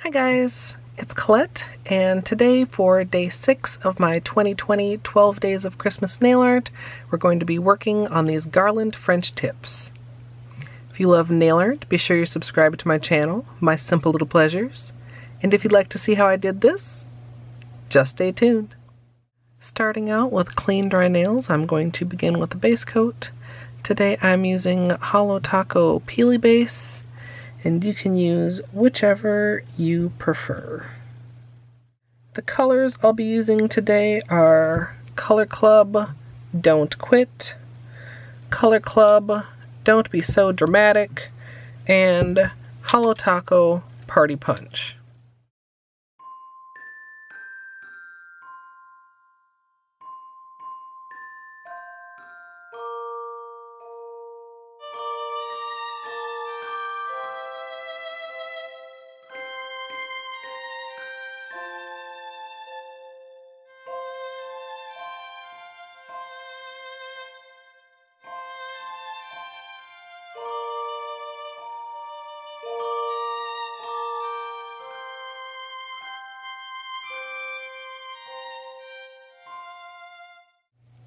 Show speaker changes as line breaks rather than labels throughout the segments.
Hi guys, it's Colette, and today for day 6 of my 2020 12 Days of Christmas nail art, we're going to be working on these Garland French tips. If you love nail art, be sure you subscribe to my channel, My Simple Little Pleasures, and if you'd like to see how I did this, just stay tuned. Starting out with clean dry nails, I'm going to begin with the base coat. Today I'm using Holo Taco Peely Base, and you can use whichever you prefer. The colors I'll be using today are Color Club, Don't Quit, Color Club, Don't Be So Dramatic, and Holo Taco Party Punch.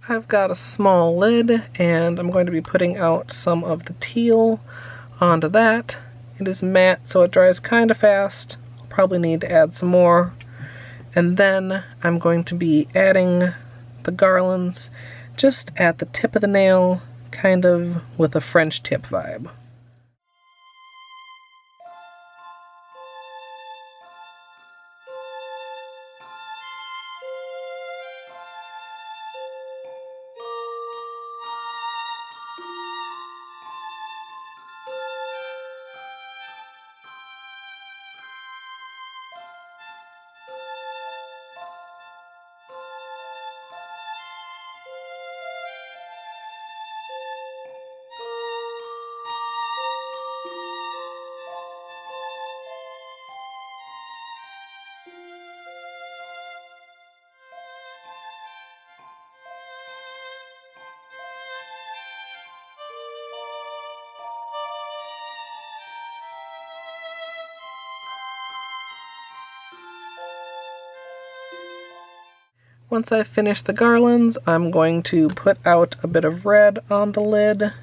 I've got a small lid, and I'm going to be putting out some of the teal onto that. It is matte, so it dries kind of fast. I'll probably need to add some more. And then I'm going to be adding the garlands just at the tip of the nail, kind of with a French tip vibe. Once I've finished the garlands, I'm going to put out a bit of red on the lid,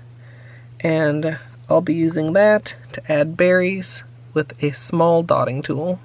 and I'll be using that to add berries with a small dotting tool.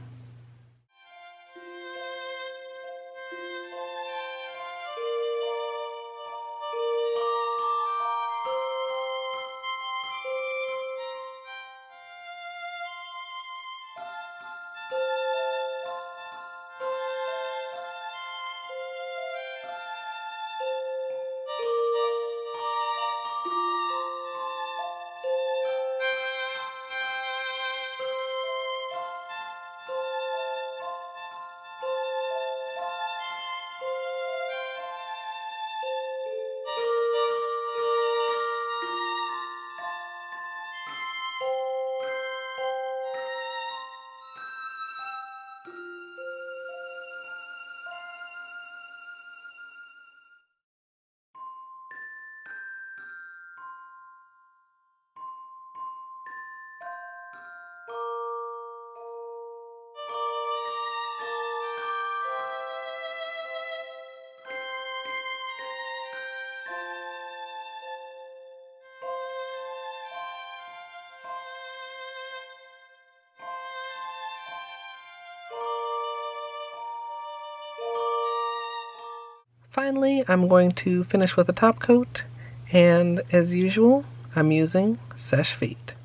Finally, I'm going to finish with a top coat, and as usual, I'm using Seche Vite.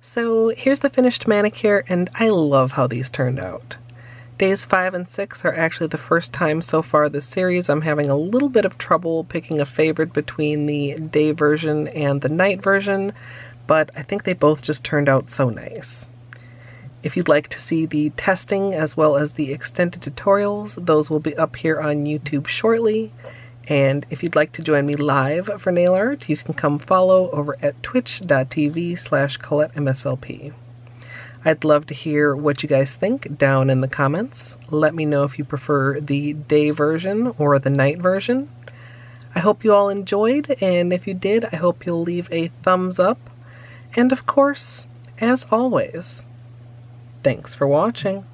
So here's the finished manicure, and I love how these turned out. Days 5 and 6 are actually the first time so far this series I'm having a little bit of trouble picking a favorite between the day version and the night version, but I think they both just turned out so nice. If you'd like to see the testing as well as the extended tutorials, those will be up here on YouTube shortly. And if you'd like to join me live for nail art, you can come follow over at twitch.tv/ColetteMSLP. I'd love to hear what you guys think down in the comments. Let me know if you prefer the day version or the night version. I hope you all enjoyed, and if you did, I hope you'll leave a thumbs up. And of course, as always, thanks for watching.